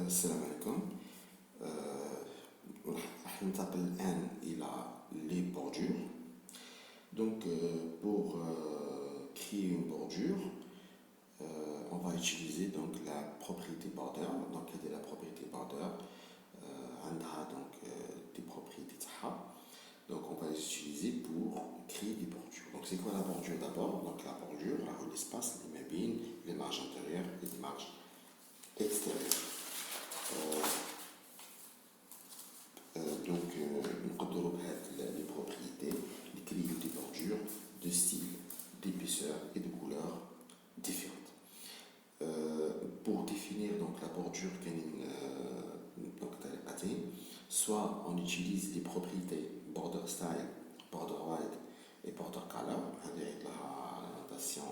السلام عليكم. راح ننتقل الآن إلى les bordures. Donc, pour créer une bordure, on va utiliser donc la propriété border. Donc, quelle est la propriété border? عندها donc des propriétés تاعها. Donc, on va les utiliser pour créer des bordures. Donc, c'est quoi la bordure d'abord? Donc, la bordure, l'espace, les mabines, les marges intérieures et les marges extérieures. Donc, نقدروا بهاد les propriétés les créer des bordures de style, d'épaisseur et de couleurs différentes. Pour définir donc la bordure donc soit on utilise les propriétés border style, border height et border color avec la notation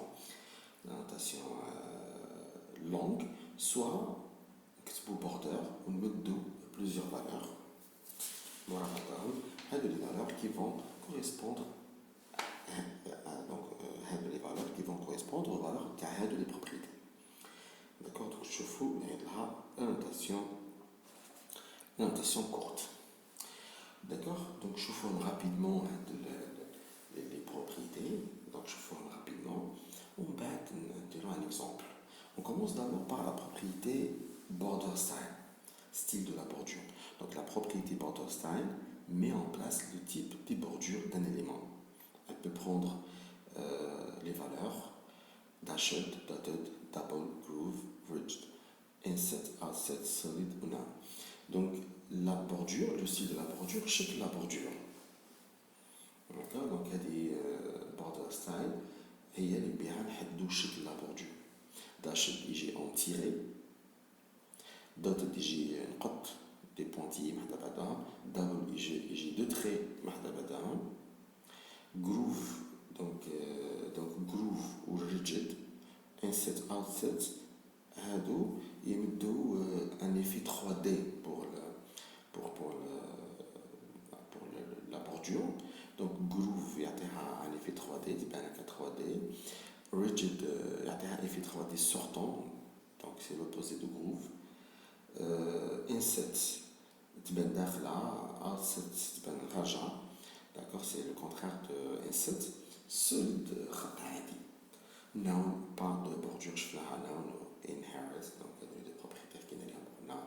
longue, soit نكتبوا border ونمدوا plusieurs valeurs. Les valeurs qui vont correspondre les valeurs qui vont correspondre aux valeurs de les propriétés. D'accord? Donc je fous une notation courte. D'accord? Donc je fous rapidement les propriétés. Donc je fous rapidement. On va donner un exemple. On commence d'abord par la propriété border style, style de la bordure. Donc la propriété border style met en place le type de bordure d'un élément. Elle peut prendre les valeurs dashed, dotted, double, groove, ridged, inset, outset, solid ou non. Donc la bordure, le style de la bordure, check la bordure. D'accord? Donc il y a des border style et il y a les bien نحددوا شكل la bordure. Dashed يجي en tiré, dotted يجي نقط des pointillés محدا بعدها, double يجي deux traits محدا بعدها, groove donc groove ou rigid, inset outset هادو يمدوا un effet 3D pour la bordure. Donc groove يعطيها un effet 3D تبان لك 3D, rigid يعطيها un effet 3D sortant, donc c'est l'opposé de groove. Inset تبان داخلة, outset تبان راجعة. D'accord, c'est le contraire de inset. Solid خط عادي. Noun parle de bordure شفناها noun inherit, donc des propriétaires qui n'ont pas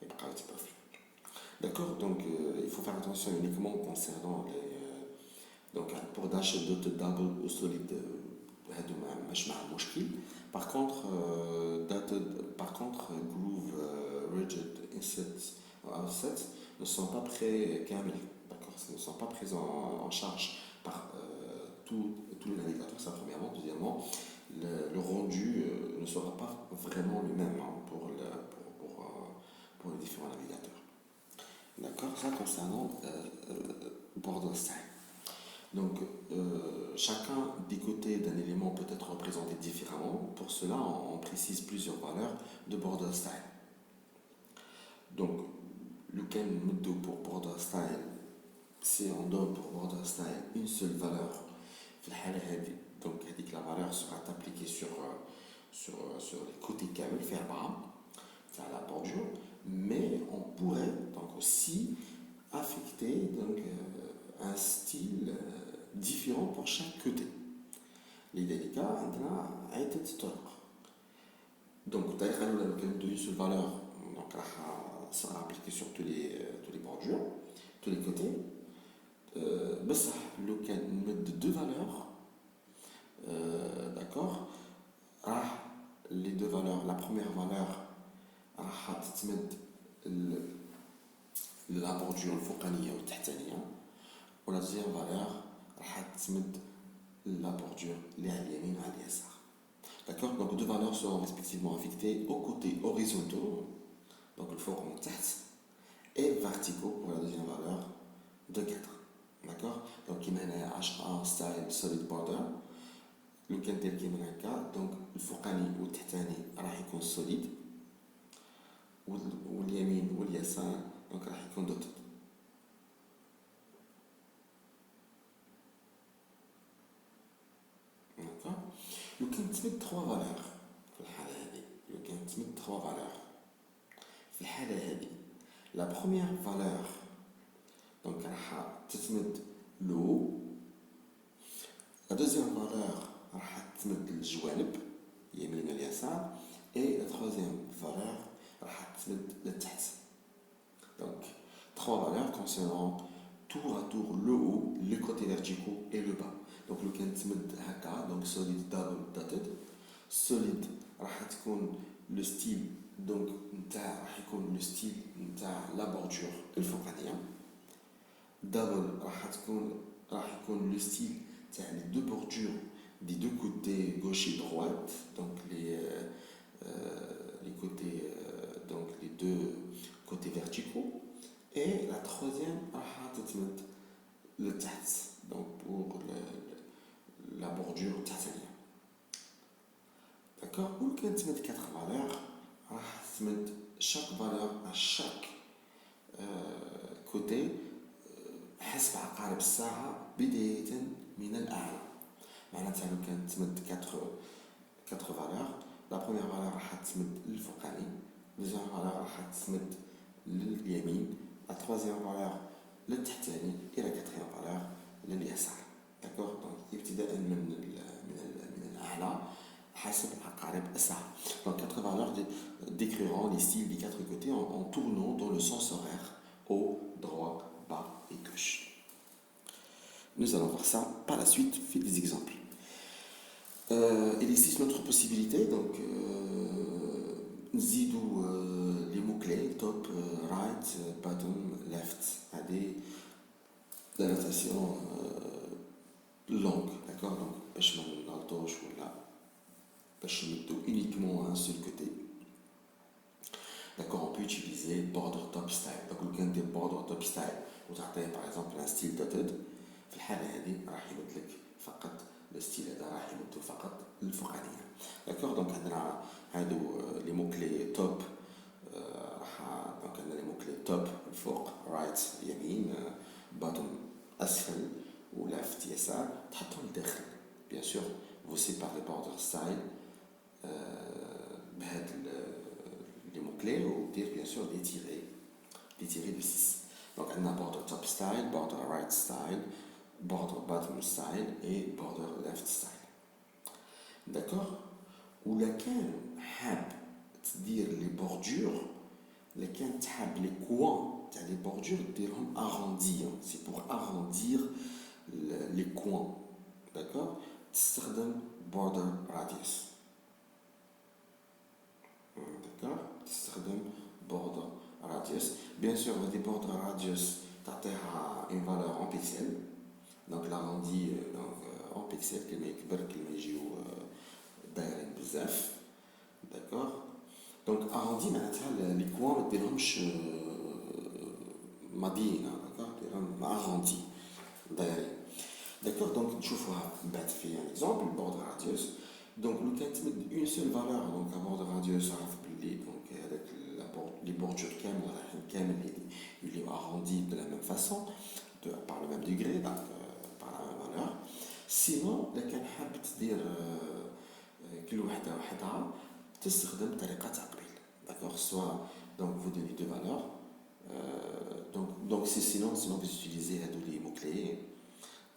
يبقى يتبع. D'accord, donc il faut faire attention uniquement concernant les donc pour dashed, dotted, double ou solid هادو مش مع مشكل. Par contre groove, rigid, inset ou outset ne sont pas prêts كامل. D'accord, ne sont pas pris en charge par tous les navigateurs, ça premièrement. Deuxièmement, le rendu ne sera pas vraiment le même pour les différents navigateurs. D'accord, ça concernant border style. Donc, chacun des côtés d'un élément peut être représenté différemment. Pour cela, on précise plusieurs valeurs de border style. Donc, lequel pour border style, si on donne pour border style une seule valeur, donc la valeur sera appliquée sur les côtés kamel, faire la bordure, mais on pourrait donc aussi affecter donc, un style différent pour chaque côté. Les délicats, on a été donc une seule valeur, donc sera appliquée sur tous les bordures, tous les côtés. بس لو كان نمد deux valeurs, d'accord, les deux valeurs, la première valeur راح تتمد la bordure الفوقانية والتحتانية, و la deuxième valeur راح تتمد la bordure اللي على اليمين وعلى اليسار. D'accord, donc deux valeurs seront respectivement affectées aux côtés horizontaux, donc le fond en tête, et verticaux pour la deuxième valeur de 4. D'accord, donc il y a un style solid border. لو كان دير كيما هكا, donc الفوقاني والتحتاني راح يكون solid, واليمين واليسار donc راح يكون dotted. D'accord, لو كان تمد 3 valeurs في الحالة هذه, لو كان تمد 3 valeurs الحالة هذه la première valeur donc راح تتمد لو la deuxième valeur راح تتمد للجوانب اليمين واليسار et la troisième valeur راح تتمد للتحت. Donc trois valeurs concernant tour à tour le haut, les côtés verticaux et le bas. Donc le كان تمد هكا donc solide double dotted solide راح تكون le style donc نتاع راح يكون le style نتاع la bordure الفوقانية. double راح يكون le style تاع les deux bordures des deux côtés gauche et droite donc les côtés donc les deux côtés verticaux. Et la troisième راح تتمد لتحت donc pour la bordure تحتانية. D'accord. Ou كان تمد 4 valeurs راح تمد chaque valeur à chaque côté حسب عقارب الساعة بداية من الأعلى. معناتها لو كانت تمد 4 valeurs la première valeur راح تمد للفوقاني deuxième valeur راح تمد لليمين la troisième valeur للتحتاني et la quatrième valeur لليسار. D'accord. Donc ابتداء من الأعلى حسب عقارب الساعة. Donc 4 valeurs décriront les styles des 4 côtés en tournant dans le sens horaire haut, droit, bas et gauche. Nous allons voir ça par la suite, fait des exemples. Il existe une autre possibilité, donc نزيدوا les mots-clés top, right, bottom, left à des notations longues, d'accord. Donc باش ما نغلطوش ولا باش نمدو uniquement un seul côté. D'accord, on peut utiliser border top style. Donc لو كان دير border top style وتعطيه par exemple un style dotted في الحالة هذه راح يمد لك فقط الستيل هذا راح يمدو فقط للفوقانية. D'accord. Donc عندنا هادو لي مو كلي توب راح دونك عندنا لي مو كلي توب الفوق رايت يمين باتوم اسفل ولافت يسار تحطهم لداخل. بيان سور vous séparez border style بهاد لي مو كلي ودير بيان سور دي تيري de 6. Donc عندنا border top style, border right style, border bottom style et border left style. D'accord. ولا كان حاب تدير لي بوردور ولا كان تحب لي كوان تاع لي بوردور ديرهم اغوندي سي بور اغوندير لي كوان. داكور. تستخدم بوردر راديوس. داكور. تستخدم بوردر راديوس. بيان سور هادي بوردر راديوس تعطيها اون فالور اون بيكسل دونك لاغوندي دونك اون بيكسل كلمه يكبر كلمه يجيو دايرين بزاف. داكور. دونك اغوندي معناتها لي كوان ما ديرهمش مدينه. داكور. ديرهم اغوندي دايرين. داكور. دونك نشوفوها من بعد في ان اكزومبل بوردر راديوس. دونك لو كان تمد اون سول فالور دونك بوردر راديوس عرف بلي دونك هذاك لي بوردور كامل رايحين كامل يوليو اغوندي دو لا ميم فاسون par le même degré donc par la même valeur. Sinon اذا كان حاب تدير كل وحده وحدها تستخدم طريقه تعقيل. D'accord. Soit donc vous donnez deux valeurs donc c'est sinon vous utilisez les mots clés.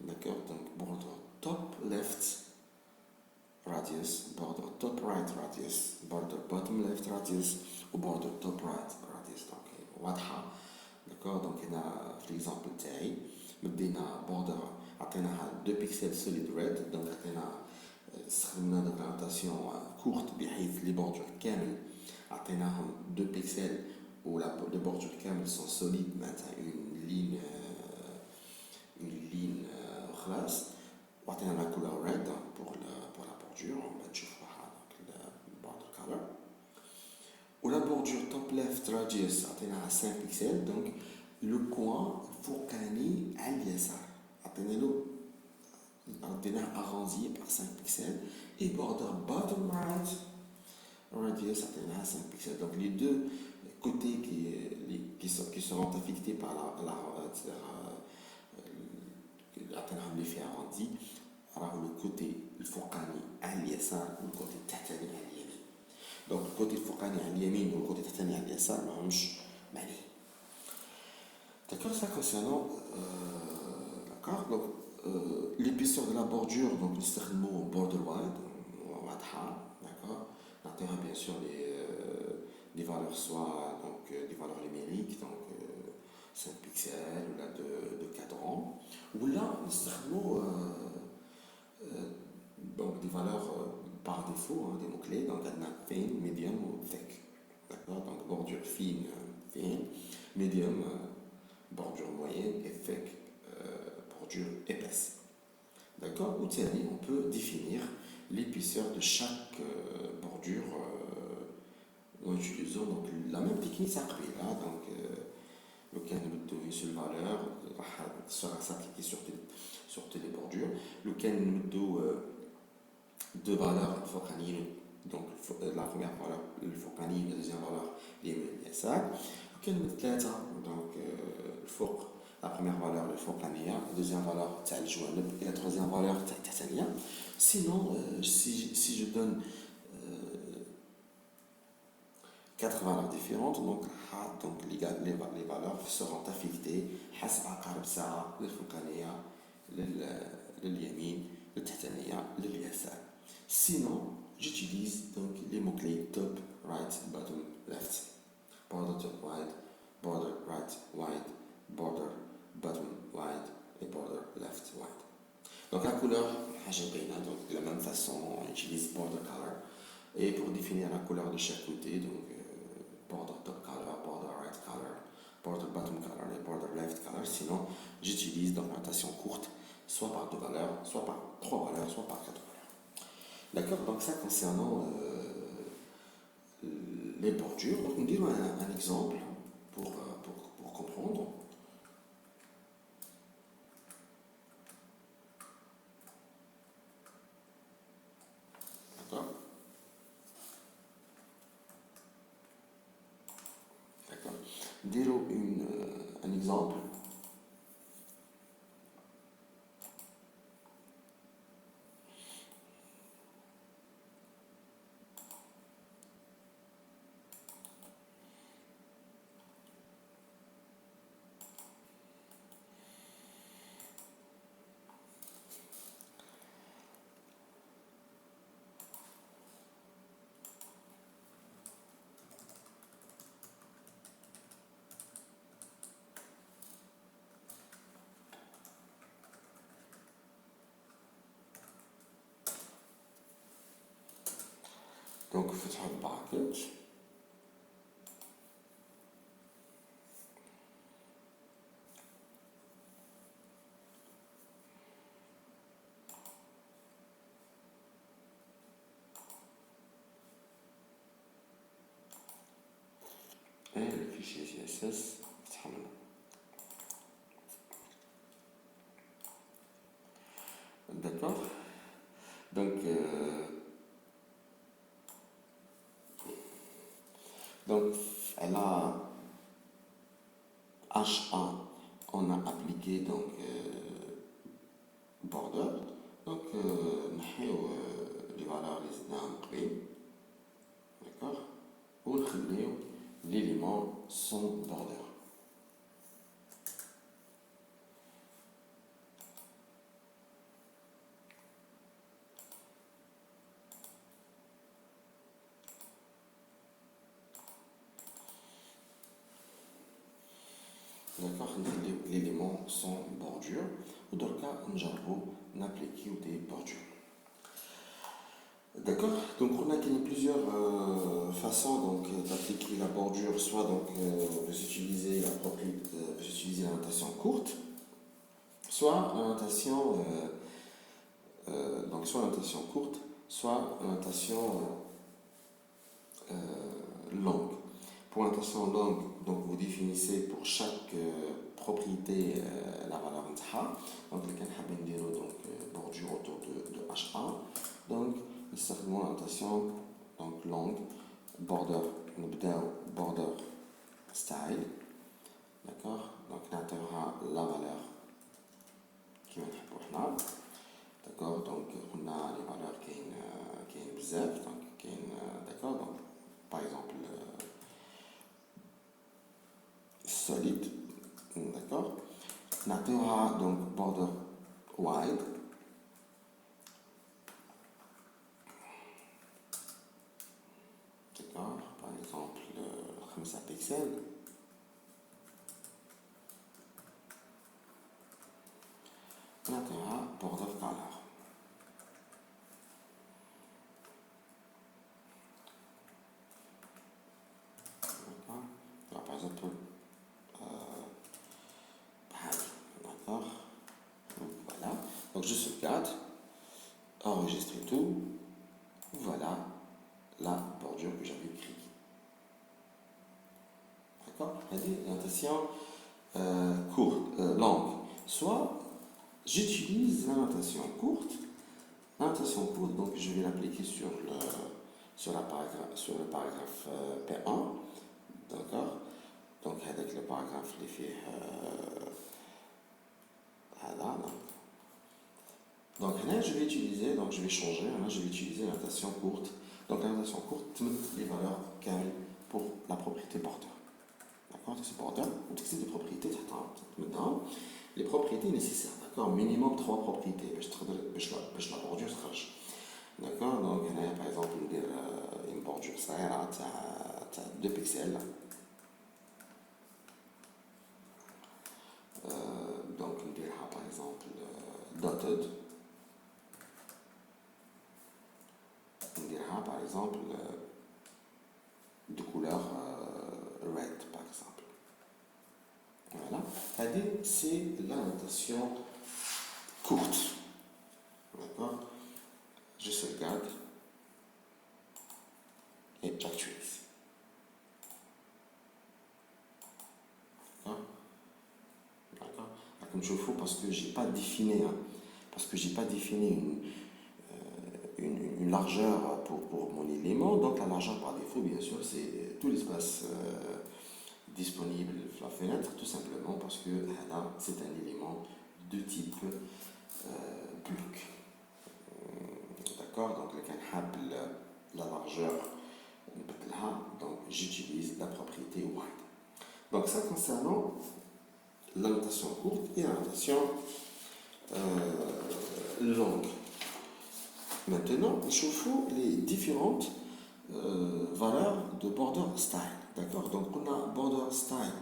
D'accord. Donc border top left radius, border top right radius, border bottom left radius ou border top right radius. donc واضحه. D'accord. Donc هنا في l'exemple تاعي مدينا border عطيناها 2 بيكسل solid red donc عطينا استخدمنا دوكيومنتاسيون كورت بحيث لي بوردور كامل عطيناهم 2 بيكسل و لي بوردور كامل سون سوليد معناتها اون لين وخلاص وعطينا لا كولور ريد بور لا بوردور. on va نشوفوها دونك البوردر كولور. و لا بوردور توب ليفت راديوس عطيناها 5 بيكسل دونك لو كوان الفوقاني على اليسار عطينا له عطيناه اغوندي par 5 pixels et border bottom right radius عطيناها 5 pixels. Donc les deux côtés qui seront affectés par عطيناهم لي في اغوندي راهو لو كوتي الفوقاني على اليسار والكوتي التحتاني على اليمين. Donc الكوتي الفوقاني على اليمين والكوتي التحتاني على اليسار ماهمش معني. D'accord, ça concernant d'accord, donc l'épaisseur de la bordure, donc le mot border wide, d'accord, on a bien sûr des valeurs soit donc des valeurs numériques, donc 5 pixels ou là de cadran, ou là le donc des valeurs par défaut, hein, des mots-clés, donc on a thin, medium ou thick, d'accord, donc bordure fine, thin, medium, bordure moyenne et thick, bordure épaisse. D'accord. Ou on peut définir l'épaisseur de chaque bordure en utilisant donc la même technique s'applique là. Donc, le cas de une seule valeur sera s'appliquer sur toutes les bordures. Le cas de deux valeurs focaliques, donc la première valeur le focalique, la deuxième valeur les ça. Le cas de ثلاثة donc le foc. La première valeur, le focania, la deuxième valeur, et la troisième valeur, titania. Sinon, si je donne quatre valeurs différentes, donc les valeurs seront affectées حسب عقارب الساعة للفوقانية لليمين للتحتانية لليسار. Sinon, j'utilise donc les mots-clés top, right, bottom, left. Border top wide, border right wide, border bottom wide et border left wide. Donc la couleur, donc de la même façon, on utilise border color. Et pour définir la couleur de chaque côté, donc border top color, border right color, border bottom color et border left color. Sinon, j'utilise donc notation courte, soit par deux valeurs, soit par trois valeurs, soit par quatre valeurs. D'accord. Donc ça concernant les bordures. Donc nous disons un exemple pour comprendre. D'accord. D'accord. Disons un exemple. Donc, فتح البراكت. Et le fichier CSS يتحمل. D'accord. Donc, elle a H1, on a appliqué donc border. Donc, نحيو les valeurs اللي زدناهم قبل. D'accord. ونخليو l'élément sans border. D'accord, l'élément sans bordure. Ou dans le cas, on applique des bordures. D'accord. Donc on a plusieurs façons d'appliquer la bordure. Soit vous utilisez la notation courte, soit la notation soit la notation courte, soit la notation longue. Pour la notation longue, donc vous définissez pour chaque propriété la valeur نتاعها. Donc les حابين نديرو donc bordure autour de H1. Donc certainement la notation donc longue, border, border style. D'accord. Donc نعطيوها la valeur qui نحبو حنا. D'accord. Donc on a les valeurs qui بزاف donc d'accord. Donc par exemple solide, d'accord. نعطيوها donc border wide, d'accord, par exemple 5 pixels. نعطيوها border color, d'accord. Alors, par exemple d'accord, donc voilà, donc je sauvegarde, enregistrer tout, voilà la bordure que j'avais écrite, d'accord. Allez, notation courte, longue, soit j'utilise la notation courte. Notation courte, donc je vais l'appliquer sur le paragraphe P1, d'accord. Donc avec le paragraphe les fait voilà. Donc là je vais utiliser, donc je vais changer, là je vais utiliser la notation courte. Donc la notation courte met les valeurs qu'elle pour la propriété border, d'accord. C'est border, donc c'est des propriétés maintenant. Les propriétés nécessaires, d'accord, minimum 3 propriétés باش la bordure تخرج, d'accord. Donc هنا par exemple ندير une bordure صغيرة تاع 2 pixels, donc نديرها par exemple dotted, نديرها par exemple de couleur red par exemple, voilà. C'est la notation courte, d'accord. Je sauvegarde et j'actualise, d'accord. D'accord. Comme je fais parce que j'ai pas défini, parce que j'ai pas défini une largeur pour mon élément. Donc la largeur par défaut, bien sûr, c'est tout l'espace disponible sur la fenêtre, tout simplement parce que là, c'est un élément de type bloc. D'accord. Donc la largeur, donc j'utilise la propriété wide. Donc ça concernant la notation courte et la notation longue. Maintenant, chauffons les différentes valeurs de border style, d'accord. Donc on a border style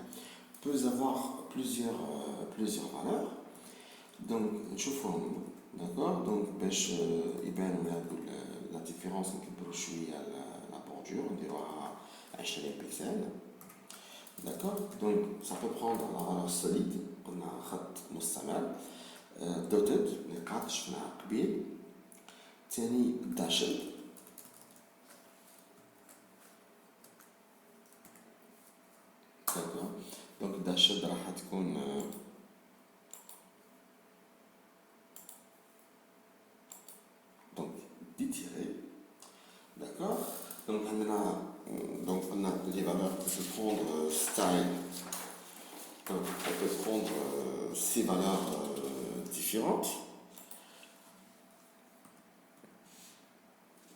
peut avoir plusieurs valeurs, donc chauffons, d'accord. Donc la différence entre la bordure, on dira à 20 pixels, d'accord. Donc ça peut prendre la valeur solide, on a خط مستمر, dotted نقاط شفناها قبيل, ثاني dashed, d'accord. donc dashed راح تكون donc détiré, d'accord. donc on a les valeurs qui se prendre style, on peut prendre 6 valeurs différentes,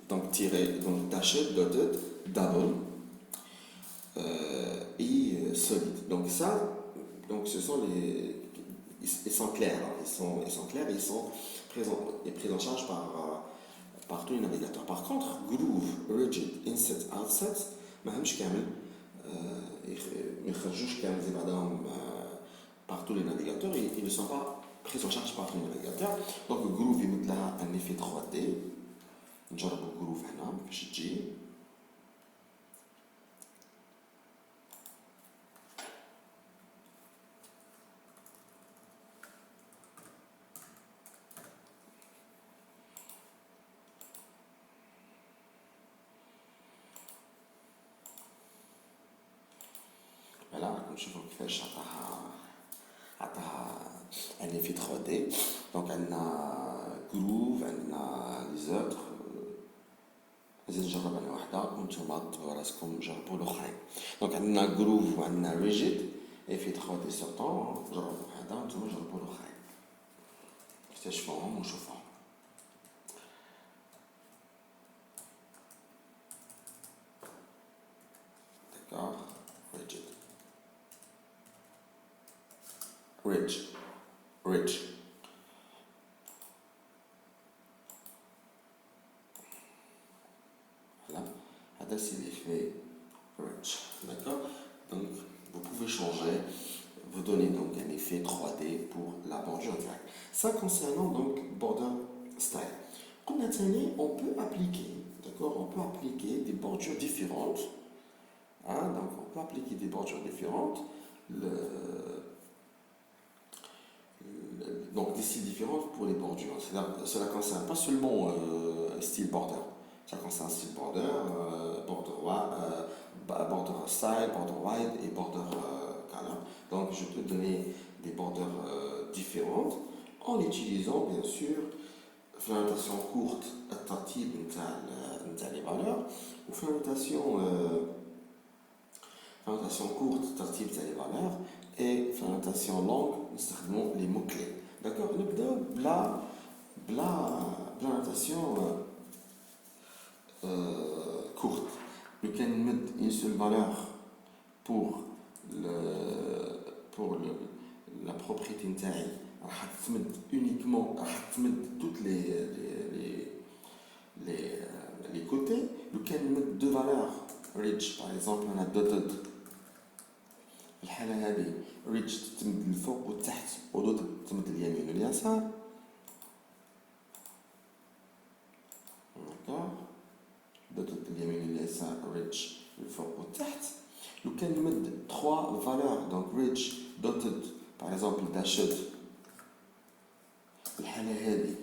donc tiré, donc dashed, dotted, double et solide. Donc ça, donc ce sont ils sont clairs, ils sont clairs, ils sont pris en charge par tous les navigateurs. Par contre, groove, rigid, inset, outset, ما همش كامل, ما يخرجوش كامل زي بعضهم par tous les navigateurs, ils ne sont pas pris en charge par tous les navigateurs. Donc groove يمد لها un effet 3D. نجربوا groove هنا باش تجي. Voilà, نشوفوا كيفاش عطاها un effet 3D. Donc عندنا groove, عندنا les autres. نزيد نجرب انا وحده وانتم تبعوا راسكم جربوا الاخرين. دونك عندنا groove وعندنا rigid effet 3D sur temps. جربوا وحده وانتم جربوا الاخرين. اكتشفوهم وشوفوهم. D'accord, rigid. rich rich voilà هذا c'est l'effet rich d'accord donc vous pouvez changer vous donnez donc un effet 3D pour la bordure directe ça concernant donc border style on peut appliquer d'accord on peut appliquer des bordures différentes hein, donc on peut appliquer des bordures différentes donc des styles différents pour les bordures. Cela ne concerne pas seulement style border. Ça concerne style border, border style, border wide et border color. Donc je peux donner des borders différentes en utilisant bien sûr la notation courte attractive les valeurs ou la notation courte tartib les valeurs et la notation longue nous les mots clés d'accord نبداو بلا notation courte le كان نمد une seule valeur pour la propriété نتاعي راح تمد uniquement راح تمد toutes les côtés le كان نمد deux valeurs rich par exemple on a dotted في الحالة هذه rich تمد الفوق والتحت ودوت تمد اليمين واليسار d'accord دوت اليمين واليسار rich الفوق والتحت لو كان نمد 3 valeurs donc rich dotted par exemple dashed في الحالة هذه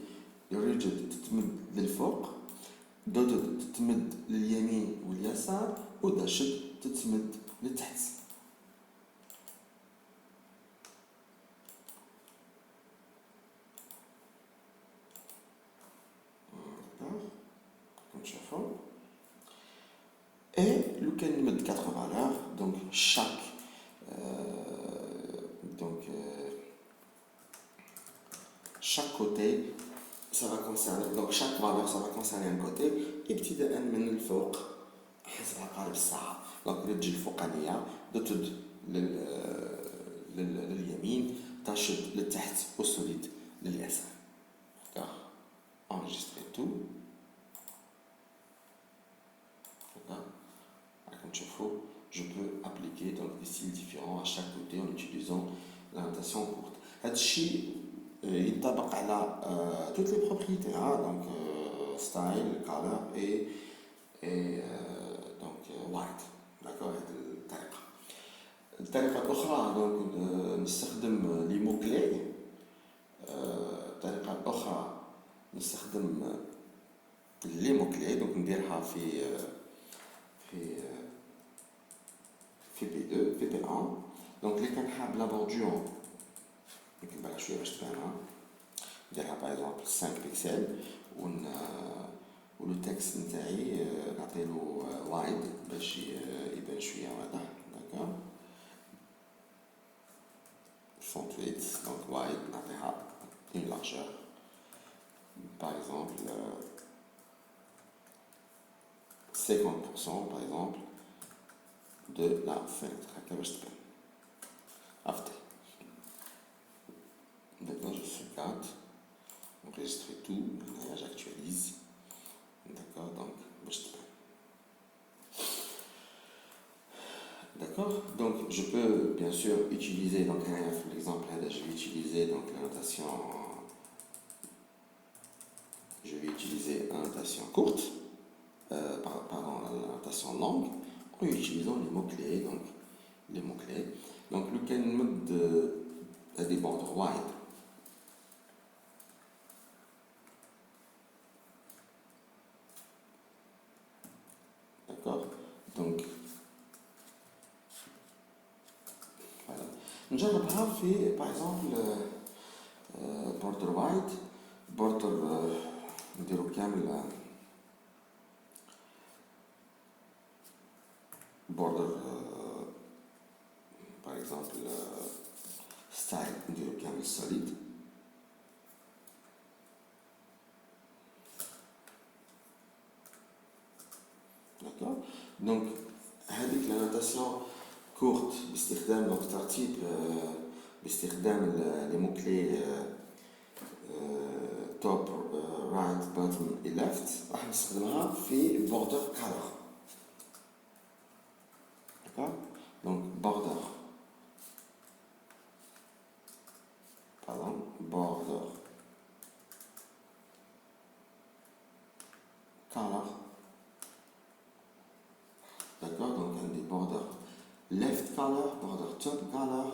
rigid تتمد للفوق dotted تتمد لليمين واليسار وداشد تتمد للتحت et le cas de 4 valeurs donc chaque côté ça va concerner donc chaque valeur ça va concerner un côté ابتداء من الفوق حسب عقارب الساعة donc رجل الفوقانية دوتد لليمين تشد للتحت والسوليد لليسار d'accord enregistrer tout comme tu vois, je peux appliquer donc, des styles différents à chaque côté en utilisant la notation courte. هادشي ينطبق على toutes les propriétés hein, donc style, color et donc white d'accord الطريقة الأخرى donc نستخدم les mots clés الطريقة الأخرى نستخدم les mots clés donc نديرها في P2 في P1 donc اللي كنحاب لا بوردور نكبرها شويه باش تبان نديرها باغ اكزومبل 5 بيكسل ولو تكست نتاعي نعطيلو وايد باش يبان شويه واضح داكوغ font weight donc wide نعطيها une largeur par exemple 50% par exemple de la fenêtre هكا باش تبان after maintenant je sauvegarde enregistrer tout maintenant j'actualise d'accord donc باش تبان d'accord donc je peux bien sûr utiliser donc l'exemple là je vais utiliser donc la notation la notation courte pardon la notation longue en utilisant les mots-clés, donc les mots-clés. Donc le can mode des bords wide. D'accord. Donc voilà. نجربها في par exemple border wide, border نديرو كامل border par exemple style نديرو كامل solide d'accord donc هذيك la notation courte باستخدام donc ترتيب باستخدام les mots-clés top, right, bottom et left راح نستخدمها في border color. D'accord? Donc border. Pardon, border. Color. D'accord? Donc un des border left color, border top color,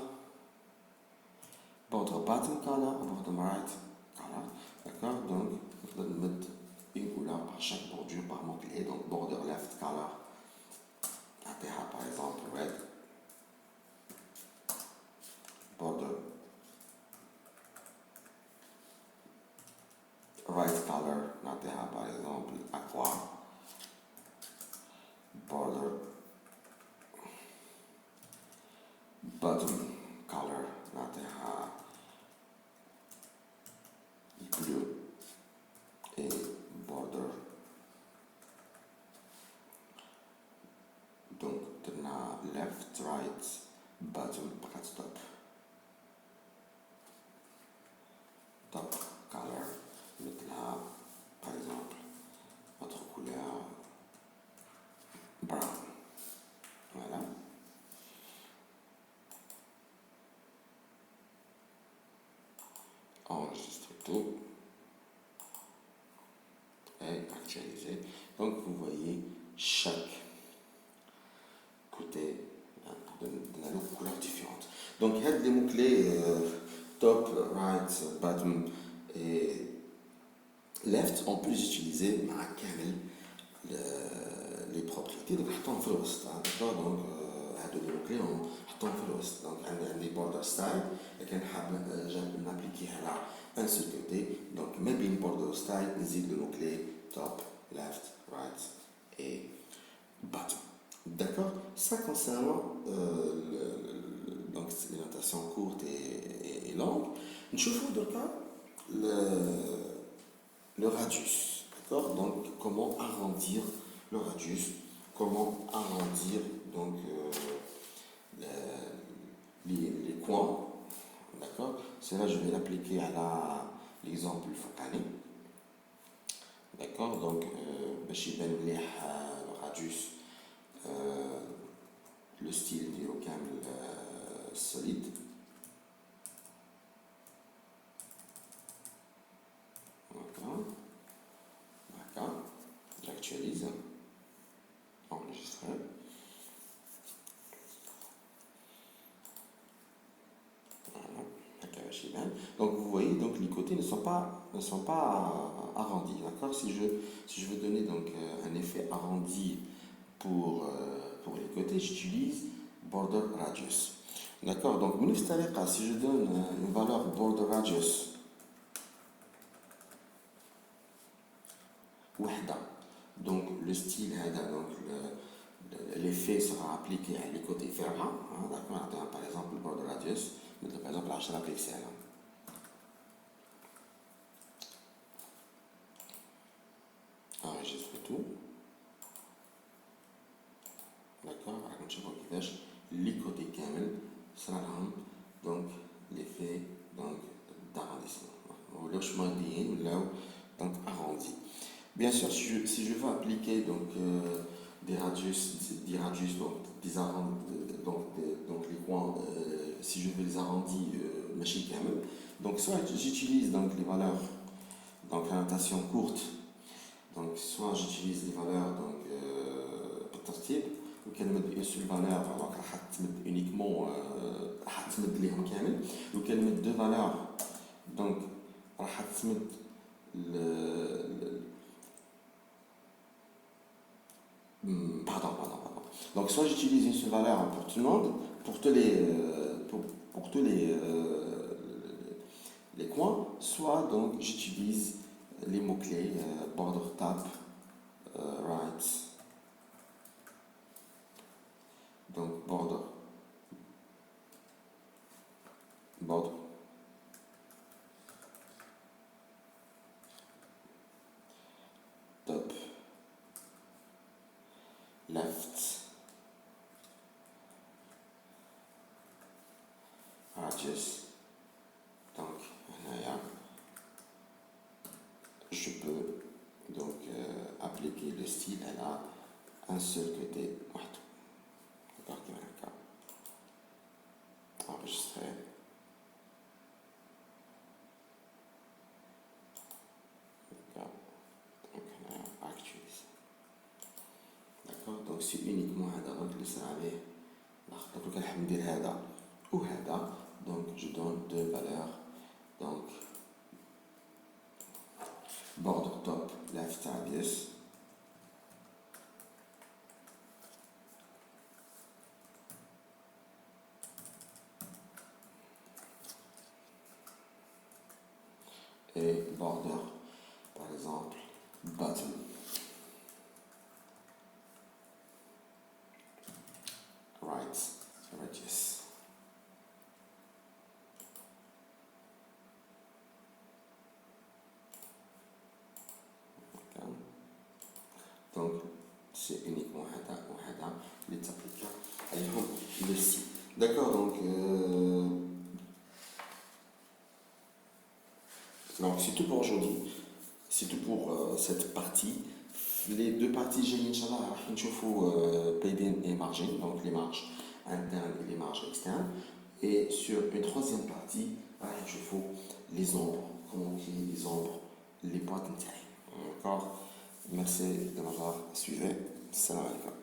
border bottom color, border right color. D'accord? Donc on va mettre une couleur par chaque bordure par mot-clé. Donc border left color. Par exemple red. Border right color. Par exemple aqua. Border bottom color. Bleu. Et border. Donc left, right, bottom, top. Top color. Maintenant, par exemple, notre couleur brown. Voilà. Enregistre tout. Et actualiser. Donc vous voyez chaque côté de la couleur différente. Donc il y a des mots-clés top, right, bottom et left, on peut les utiliser مع كامل les propriétés. Donc نحطهم في الوسط. D'accord? Donc هادو les mots-clés نحطهم في الوسط. Donc عندي border style لكن حاب جاب نابليكيه على un seul côté. Donc ما بين border style نزيد le mot-clé top, left, right et bottom. D'accord? Ça concernant donc les notations courtes et longues. نشوفوا دركا le radius. D'accord? Donc comment arrondir le radius, comment arrondir donc les coins. D'accord? Cela je vais l'appliquer à l'exemple فوقاني. D'accord? Donc باش يبان مليح le radius. Le style نديرو كامل solide. D'accord. J'actualise. Enregistrer. Voilà. Donc vous voyez, donc les côtés ne sont pas arrondis. D'accord. Si je veux donner donc un effet arrondi pour les côtés, j'utilise border radius. D'accord. Donc si je donne une valeur border radius وحدة, donc le style donc l'effet sera appliqué à les côtés fermés. D'accord. Par exemple le border radius, par exemple 10 pixels. Enregistre tout. D'accord. راح نشوفوا كيفاش les côtés كامل صرا لهم donc l'effet donc d'arrondissement. ولاش ماضيين ولاو donc arrondi. Bien sûr, si je veux appliquer donc des radius donc des arrondis, donc les coins, si je veux les arrondis ماشي كامل, donc soit j'utilise donc les valeurs donc la notation courte, donc soit j'utilise les valeurs donc بالترتيب, وكنمد une seule valeur donc راح تمد uniquement راح تمد ليهم كامل, وكنمد deux valeurs donc راح تمد Pardon. Donc soit j'utilise une seule valeur pour tout le monde, pour tous les coins, soit donc j'utilise les mots-clés border top, right, donc border top, left, right, radius. Donc, là, je peux donc appliquer le style à un seul côté. D'accord, enregistrer. D'accord, donc actualiser. D'accord, donc c'est uniquement هذا donc اللي صار عليه الخط. Donc نحب ندير هذا وهذا. Donc je donne deux valeurs. Donc border top left radius. Et border, par exemple, bottom. Right radius. Okay. Donc, c'est uniquement hada ou hada les appliquer. Allez, le si. D'accord, donc c'est tout pour aujourd'hui. C'est tout pour cette partie. Les deux parties, j'ai Inch'Allah, il faut payer et margin, donc les marges internes et les marges externes. Et sur une troisième partie, il faut les ombres, comment créer les ombres, les boîtes intérieures. D'accord. Merci de m'avoir suivi. Salam alaikum.